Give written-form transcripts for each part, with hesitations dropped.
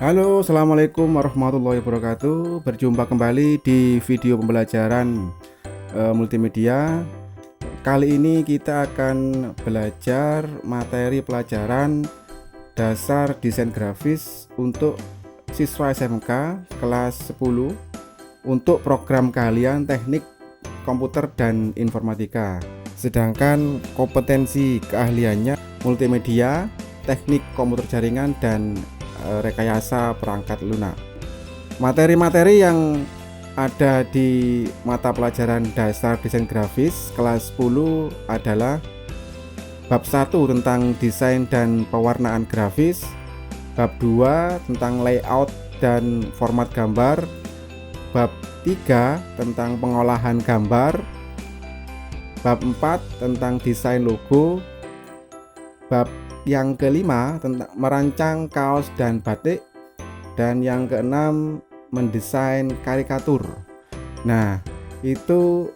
Halo, assalamualaikum warahmatullahi wabarakatuh. Berjumpa kembali di video pembelajaran multimedia. Kali ini kita akan belajar materi pelajaran dasar desain grafis untuk siswa SMK kelas 10 untuk program keahlian teknik komputer dan informatika. Sedangkan kompetensi keahliannya multimedia, teknik komputer jaringan, dan rekayasa perangkat lunak. Materi-materi yang ada di mata pelajaran dasar desain grafis kelas 10 adalah bab 1 tentang desain dan pewarnaan grafis, bab 2 tentang layout dan format gambar, bab 3 tentang pengolahan gambar, bab 4 tentang desain logo, bab yang kelima tentang merancang kaos dan batik, dan yang keenam mendesain karikatur. Nah, itu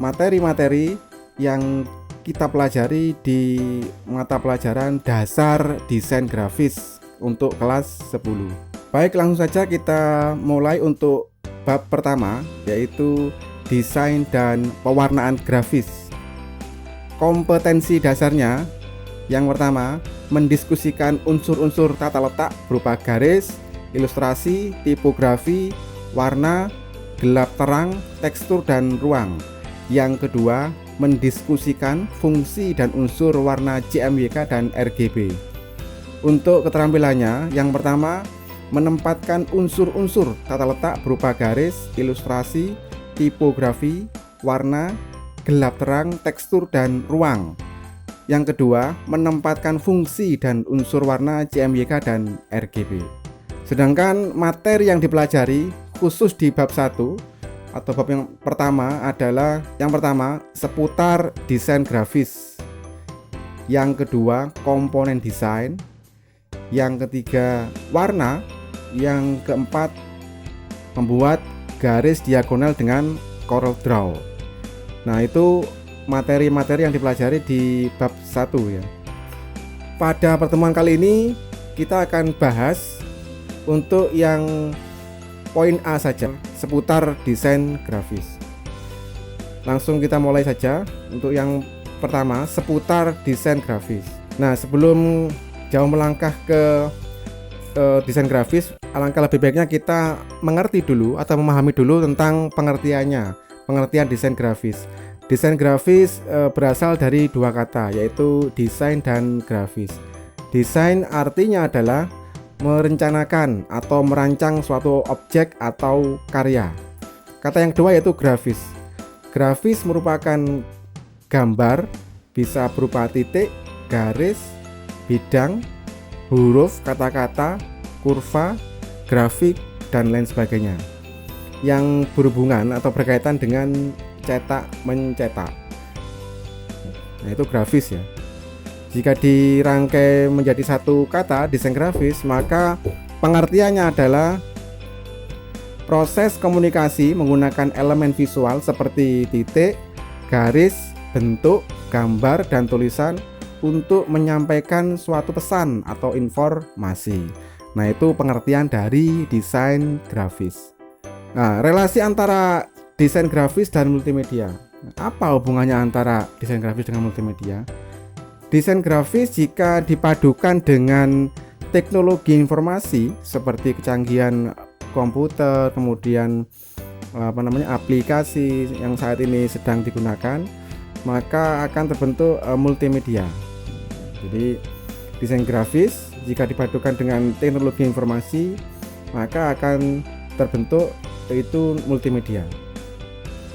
materi-materi yang kita pelajari di mata pelajaran dasar desain grafis untuk kelas 10. Baik, langsung saja kita mulai untuk bab pertama, yaitu desain dan pewarnaan grafis. Kompetensi dasarnya yang pertama, mendiskusikan unsur-unsur tata letak berupa garis, ilustrasi, tipografi, warna, gelap terang, tekstur, dan ruang. Yang kedua, mendiskusikan fungsi dan unsur warna CMYK dan RGB. Untuk keterampilannya, yang pertama, menempatkan unsur-unsur tata letak berupa garis, ilustrasi, tipografi, warna, gelap terang, tekstur, dan ruang. Yang kedua, menempatkan fungsi dan unsur warna CMYK dan RGB. Sedangkan materi yang dipelajari khusus di bab 1 atau bab yang pertama adalah yang pertama seputar desain grafis, yang kedua komponen desain, yang ketiga warna, yang keempat membuat garis diagonal dengan Corel Draw. Nah, itu materi-materi yang dipelajari di bab 1 ya. Pada pertemuan kali ini kita akan bahas untuk yang poin A saja, seputar desain grafis. Langsung kita mulai saja untuk yang pertama, seputar desain grafis. Nah, sebelum jauh melangkah ke desain grafis, alangkah lebih baiknya kita mengerti dulu atau memahami dulu tentang pengertiannya, pengertian desain grafis. Desain grafis berasal dari dua kata, yaitu desain dan grafis. Desain artinya adalah merencanakan atau merancang suatu objek atau karya. Kata yang kedua yaitu grafis. Grafis merupakan gambar, bisa berupa titik, garis, bidang, huruf, kata-kata, kurva, grafik, dan lain sebagainya, yang berhubungan atau berkaitan dengan cetak mencetak. Nah, itu grafis ya. Jika dirangkai menjadi satu kata desain grafis, maka pengertiannya adalah proses komunikasi menggunakan elemen visual seperti titik, garis, bentuk, gambar, dan tulisan untuk menyampaikan suatu pesan atau informasi. Nah, itu pengertian dari desain grafis. Nah, relasi antara desain grafis dan multimedia. Apa hubungannya antara desain grafis dengan multimedia? Desain grafis jika dipadukan dengan teknologi informasi seperti kecanggihan komputer, kemudian aplikasi yang saat ini sedang digunakan, maka akan terbentuk multimedia. Jadi desain grafis jika dipadukan dengan teknologi informasi, maka akan terbentuk yaitu multimedia.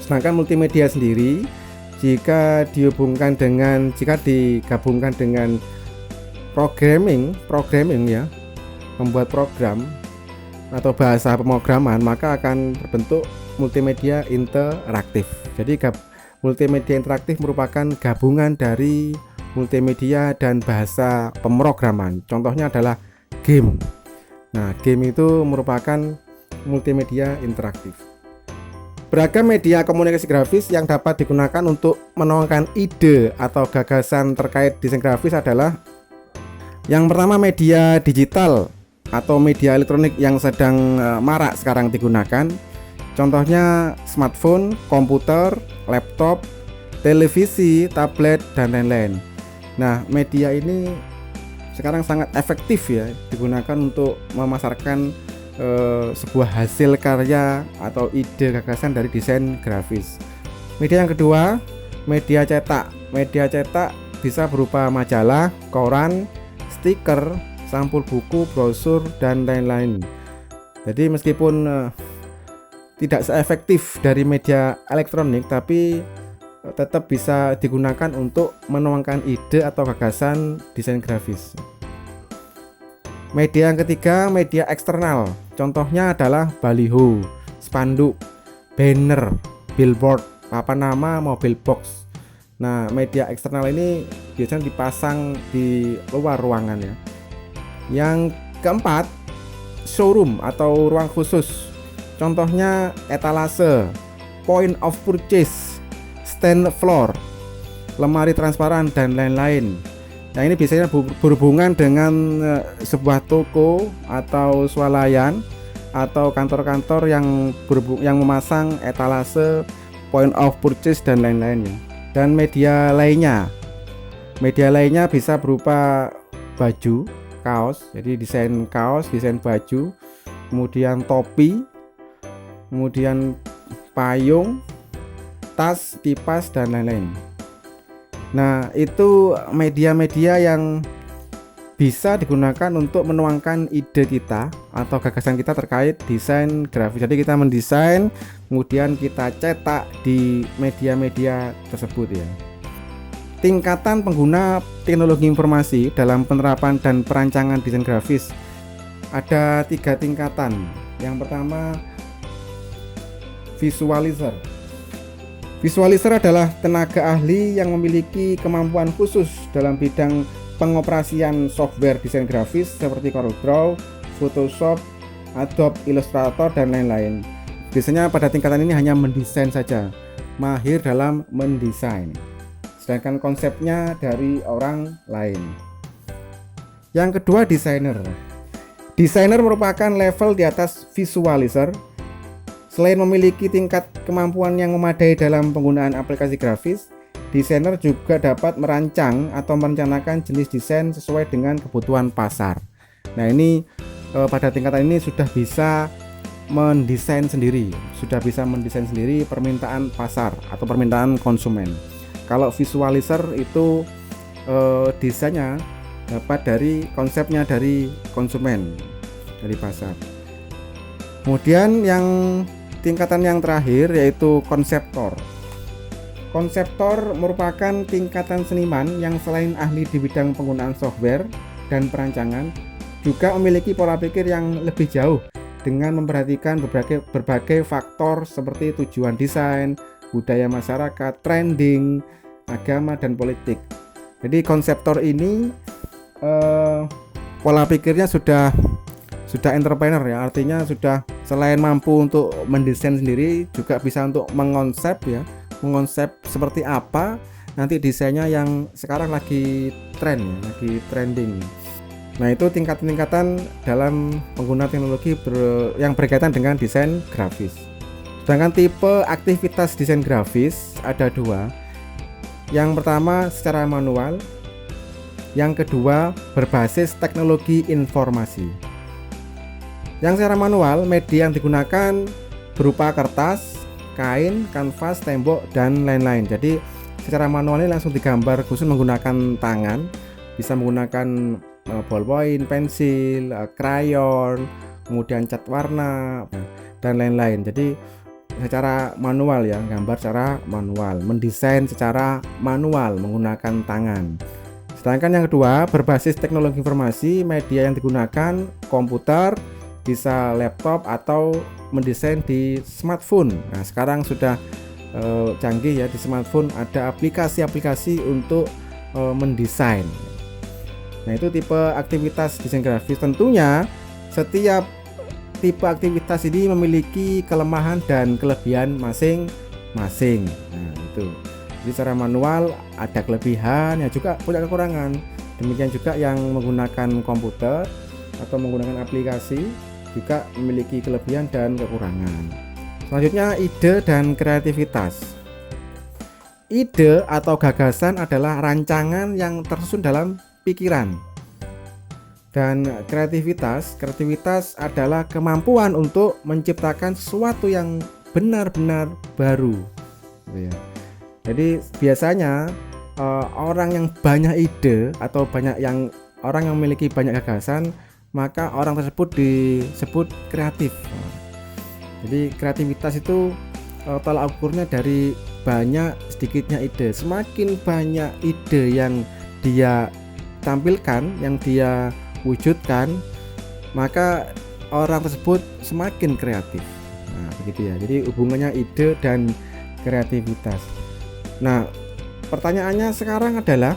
Sedangkan multimedia sendiri jika digabungkan dengan programming ya, membuat program atau bahasa pemrograman, maka akan terbentuk multimedia interaktif. Jadi multimedia interaktif merupakan gabungan dari multimedia dan bahasa pemrograman. Contohnya adalah game. Nah, game itu merupakan multimedia interaktif. Beragam media komunikasi grafis yang dapat digunakan untuk menuangkan ide atau gagasan terkait desain grafis adalah yang pertama media digital atau media elektronik yang sedang marak sekarang digunakan. Contohnya smartphone, komputer, laptop, televisi, tablet, dan lain-lain. Nah, media ini sekarang sangat efektif ya digunakan untuk memasarkan sebuah hasil karya atau ide gagasan dari desain grafis. Media yang kedua, media cetak. Media cetak bisa berupa majalah, koran, stiker, sampul buku, brosur, dan lain-lain. Jadi meskipun tidak seefektif dari media elektronik, tapi tetap bisa digunakan untuk menuangkan ide atau gagasan desain grafis. Media yang ketiga, media eksternal. Contohnya adalah baliho, spanduk, banner, billboard, papan nama, mobil box. Nah, media eksternal ini biasanya dipasang di luar ruangan ya. Yang keempat, showroom atau ruang khusus. Contohnya etalase, point of purchase, stand floor, lemari transparan, dan lain-lain. Nah, ini biasanya berhubungan dengan sebuah toko atau swalayan atau kantor-kantor yang memasang etalase, point of purchase, dan lain-lainnya. Dan media lainnya bisa berupa baju, kaos, jadi desain kaos, desain baju, kemudian topi, kemudian payung, tas, kipas, dan lain-lain. Nah, itu media-media yang bisa digunakan untuk menuangkan ide kita atau gagasan kita terkait desain grafis. Jadi kita mendesain, kemudian kita cetak di media-media tersebut ya. Tingkatan pengguna teknologi informasi dalam penerapan dan perancangan desain grafis ada 3 tingkatan. Yang pertama, visualizer. Visualizer adalah tenaga ahli yang memiliki kemampuan khusus dalam bidang pengoperasian software desain grafis seperti CorelDRAW, Photoshop, Adobe Illustrator, dan lain-lain. Biasanya pada tingkatan ini hanya mendesain saja, mahir dalam mendesain, sedangkan konsepnya dari orang lain. Yang kedua, desainer. Desainer merupakan level di atas visualizer. Selain memiliki tingkat kemampuan yang memadai dalam penggunaan aplikasi grafis, desainer juga dapat merancang atau merencanakan jenis desain sesuai dengan kebutuhan pasar. Nah, ini pada tingkatan ini sudah bisa mendesain sendiri permintaan pasar atau permintaan konsumen. Kalau visualizer itu desainnya dapat dari konsepnya dari konsumen, dari pasar. Kemudian yang tingkatan yang terakhir yaitu konseptor. Konseptor merupakan tingkatan seniman yang selain ahli di bidang penggunaan software dan perancangan, juga memiliki pola pikir yang lebih jauh dengan memperhatikan berbagai faktor seperti tujuan desain, budaya masyarakat, trending, agama, dan politik. Jadi konseptor ini pola pikirnya sudah entrepreneur ya, artinya sudah selain mampu untuk mendesain sendiri, juga bisa untuk mengonsep seperti apa nanti desainnya yang sekarang lagi tren ya, lagi trending. Nah, itu tingkatan-tingkatan dalam pengguna teknologi yang berkaitan dengan desain grafis. Sedangkan tipe aktivitas desain grafis ada 2. Yang pertama secara manual, yang kedua berbasis teknologi informasi. Yang secara manual, media yang digunakan berupa kertas, kain, kanvas, tembok, dan lain-lain. Jadi secara manual ini langsung digambar khusus menggunakan tangan, bisa menggunakan ballpoint, pensil, krayon, kemudian cat warna, dan lain-lain. Jadi secara manual ya, gambar secara manual, mendesain secara manual menggunakan tangan. Sedangkan yang kedua berbasis teknologi informasi, media yang digunakan komputer, bisa laptop, atau mendesain di smartphone. Nah, sekarang sudah canggih ya, di smartphone ada aplikasi-aplikasi untuk mendesain. Nah, itu tipe aktivitas desain grafis. Tentunya setiap tipe aktivitas ini memiliki kelemahan dan kelebihan masing-masing. Nah, itu. Jadi secara manual ada kelebihan, ya juga punya kekurangan. Demikian juga yang menggunakan komputer atau menggunakan aplikasi juga memiliki kelebihan dan kekurangan. Selanjutnya, ide dan kreativitas. Ide atau gagasan adalah rancangan yang tersusun dalam pikiran. Dan kreativitas adalah kemampuan untuk menciptakan sesuatu yang benar-benar baru. Jadi biasanya orang yang banyak ide atau orang yang memiliki banyak gagasan, maka orang tersebut disebut kreatif. Jadi kreativitas itu tolak ukurnya dari banyak sedikitnya ide. Semakin banyak ide yang dia tampilkan, yang dia wujudkan, maka orang tersebut semakin kreatif. Nah, begitu ya. Jadi hubungannya ide dan kreativitas. Nah, pertanyaannya sekarang adalah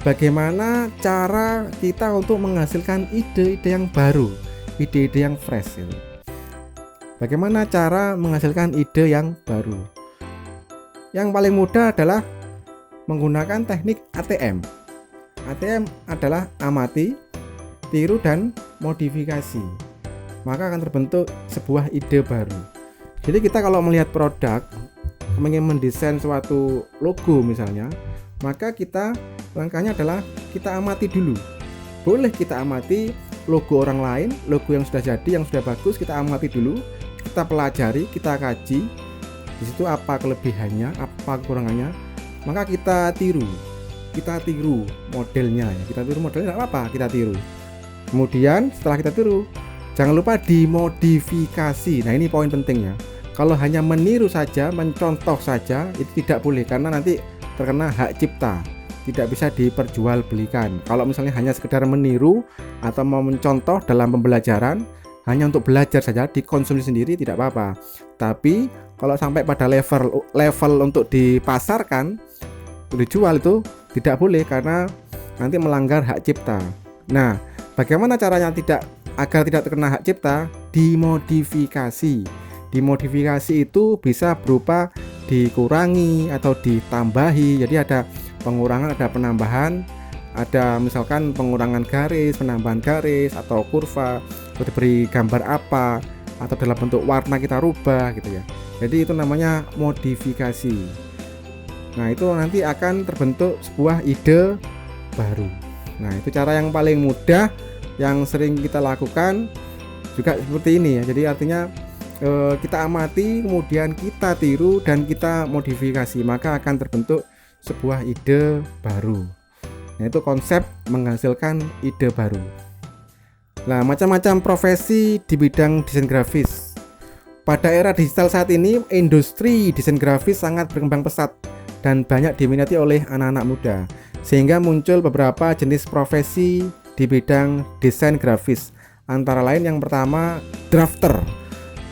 bagaimana cara kita untuk menghasilkan ide-ide yang baru, ide-ide yang fresh itu. Bagaimana cara menghasilkan ide yang baru? Yang paling mudah adalah menggunakan teknik ATM. ATM adalah amati, tiru, dan modifikasi. Maka akan terbentuk sebuah ide baru. Jadi kita kalau melihat produk, ingin mendesain suatu logo misalnya, maka langkahnya adalah kita amati dulu. Boleh kita amati logo orang lain, logo yang sudah jadi, yang sudah bagus, kita amati dulu, kita pelajari, kita kaji. Di situ apa kelebihannya, apa kekurangannya, maka kita tiru modelnya ya. Kita tiru modelnya, tidak apa-apa, kita tiru. Kemudian setelah kita tiru, jangan lupa dimodifikasi. Nah, ini poin pentingnya. Kalau hanya meniru saja, mencontoh saja, itu tidak boleh karena nanti terkena hak cipta, tidak bisa diperjualbelikan. Kalau misalnya hanya sekedar meniru atau mau mencontoh dalam pembelajaran, hanya untuk belajar saja, dikonsumsi sendiri tidak apa-apa. Tapi kalau sampai pada level untuk dipasarkan, dijual, itu tidak boleh karena nanti melanggar hak cipta. Nah, bagaimana caranya agar tidak terkena hak cipta? Dimodifikasi. Dimodifikasi itu bisa berupa dikurangi atau ditambahi. Jadi ada pengurangan, ada penambahan, ada misalkan pengurangan garis, penambahan garis atau kurva, atau diberi gambar apa, atau dalam bentuk warna kita rubah gitu ya. Jadi itu namanya modifikasi. Nah, itu nanti akan terbentuk sebuah ide baru. Nah, itu cara yang paling mudah yang sering kita lakukan juga seperti ini ya. Jadi artinya kita amati, kemudian kita tiru dan kita modifikasi, maka akan terbentuk sebuah ide baru. Nah, itu konsep menghasilkan ide baru. Nah, macam-macam profesi di bidang desain grafis. Pada era digital saat ini, industri desain grafis sangat berkembang pesat dan banyak diminati oleh anak-anak muda, sehingga muncul beberapa jenis profesi di bidang desain grafis. Antara lain yang pertama, drafter.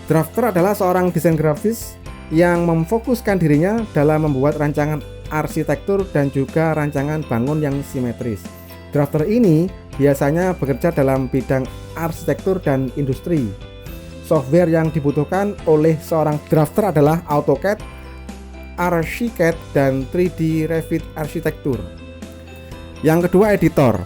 Drafter adalah seorang desain grafis yang memfokuskan dirinya dalam membuat rancangan arsitektur dan juga rancangan bangun yang simetris. Drafter ini biasanya bekerja dalam bidang arsitektur dan industri. Software yang dibutuhkan oleh seorang drafter adalah AutoCAD, Archicad, dan 3D Revit arsitektur. Yang kedua, editor.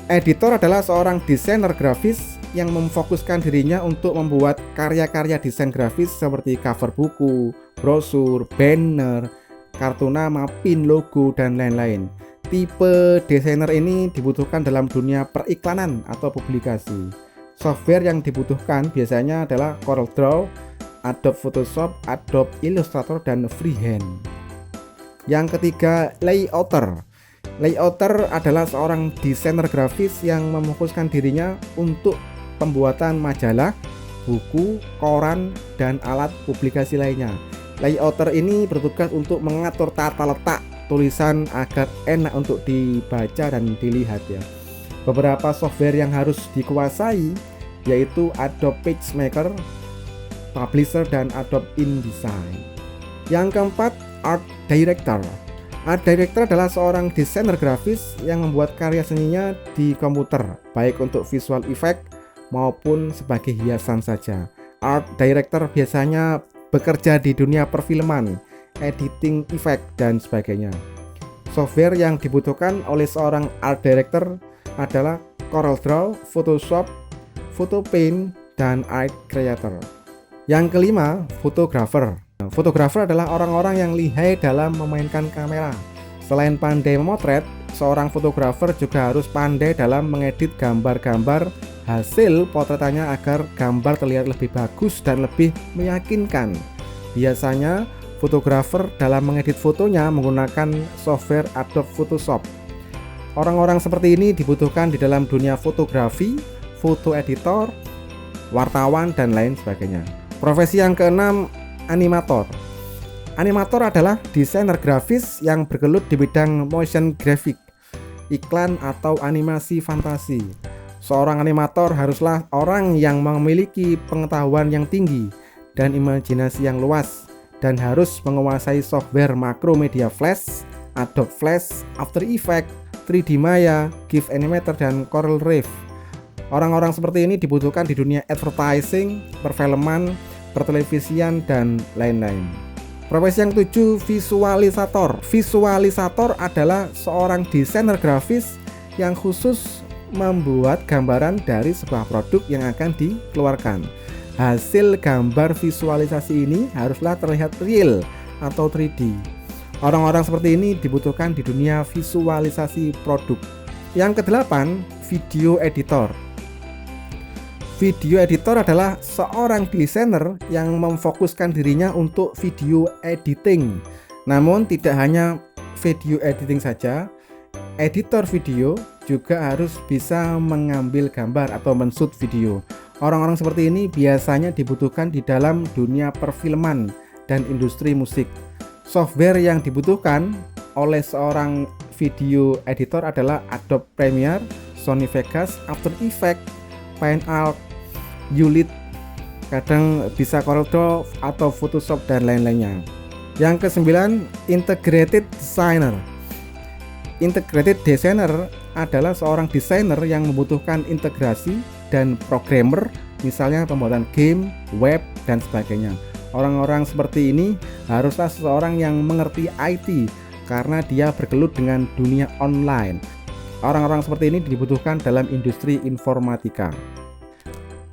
Editor adalah seorang desainer grafis yang memfokuskan dirinya untuk membuat karya-karya desain grafis seperti cover buku, brosur, banner, kartu nama, pin, logo, dan lain-lain. Tipe desainer ini dibutuhkan dalam dunia periklanan atau publikasi. Software yang dibutuhkan biasanya adalah CorelDRAW, Adobe Photoshop, Adobe Illustrator, dan Freehand. Yang ketiga, layouter. Layouter adalah seorang desainer grafis yang memfokuskan dirinya untuk pembuatan majalah, buku, koran, dan alat publikasi lainnya. Layouter ini bertugas untuk mengatur tata letak tulisan agar enak untuk dibaca dan dilihat ya. Beberapa software yang harus dikuasai yaitu Adobe PageMaker, Publisher, dan Adobe InDesign. Yang keempat, Art Director. Art Director adalah seorang desainer grafis yang membuat karya seninya di komputer, baik untuk visual effect maupun sebagai hiasan saja. Art Director biasanya bekerja di dunia perfilman, editing effect, dan sebagainya. Software yang dibutuhkan oleh seorang Art Director adalah CorelDRAW, Photoshop, photo paint, dan art creator. Yang kelima, fotografer. Fotografer adalah orang-orang yang lihai dalam memainkan kamera. Selain pandai memotret, seorang fotografer juga harus pandai dalam mengedit gambar-gambar hasil potretannya agar gambar terlihat lebih bagus dan lebih meyakinkan. Biasanya, fotografer dalam mengedit fotonya menggunakan software Adobe Photoshop. Orang-orang seperti ini dibutuhkan di dalam dunia fotografi, foto editor, wartawan, dan lain sebagainya. Profesi yang keenam, animator. Animator adalah desainer grafis yang bergelut di bidang motion graphic, iklan, atau animasi fantasi. Seorang animator haruslah orang yang memiliki pengetahuan yang tinggi dan imajinasi yang luas, dan harus menguasai software Macromedia Flash, Adobe Flash, After Effects, 3D Maya, GIF Animator, dan Corel Rev. Orang-orang seperti ini dibutuhkan di dunia advertising, perfilman, pertelevisian, dan lain-lain. Profesi yang ketujuh, visualisator. Visualisator adalah seorang desainer grafis yang khusus membuat gambaran dari sebuah produk yang akan dikeluarkan. Hasil gambar visualisasi ini haruslah terlihat real atau 3D. Orang-orang seperti ini dibutuhkan di dunia visualisasi produk. Yang kedelapan, video editor. Video editor adalah seorang desainer yang memfokuskan dirinya untuk video editing. Namun tidak hanya video editing saja, editor video juga harus bisa mengambil gambar atau men-shoot video. Orang-orang seperti ini biasanya dibutuhkan di dalam dunia perfilman dan industri musik. Software yang dibutuhkan oleh seorang video editor adalah Adobe Premiere, Sony Vegas, After Effects, Pineapple, Ulit, kadang bisa Corel Draw atau Photoshop, dan lain-lainnya. Yang kesembilan, integrated designer. Integrated designer adalah seorang desainer yang membutuhkan integrasi dan programmer, misalnya pembuatan game, web, dan sebagainya. Orang-orang seperti ini haruslah seseorang yang mengerti IT karena dia bergelut dengan dunia online. Orang-orang seperti ini dibutuhkan dalam industri informatika.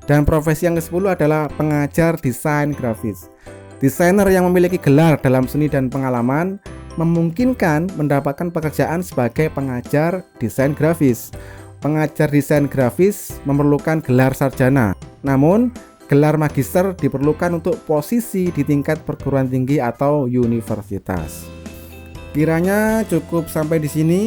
Dan profesi yang ke-10 adalah pengajar desain grafis. Desainer yang memiliki gelar dalam seni dan pengalaman memungkinkan mendapatkan pekerjaan sebagai pengajar desain grafis. Pengajar desain grafis memerlukan gelar sarjana. Namun, gelar magister diperlukan untuk posisi di tingkat perguruan tinggi atau universitas. Kiranya cukup sampai di sini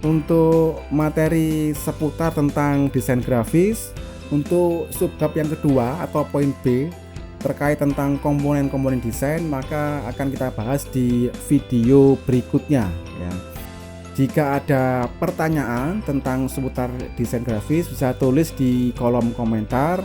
untuk materi seputar tentang desain grafis. Untuk subbab yang kedua atau poin B terkait tentang komponen-komponen desain, maka akan kita bahas di video berikutnya ya. Jika ada pertanyaan tentang seputar desain grafis, bisa tulis di kolom komentar.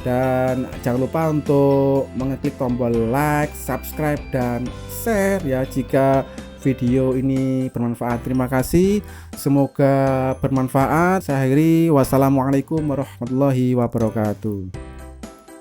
Dan jangan lupa untuk mengeklik tombol like, subscribe, dan share ya jika video ini bermanfaat. Terima kasih, semoga bermanfaat. Saya akhiri, wassalamualaikum warahmatullahi wabarakatuh.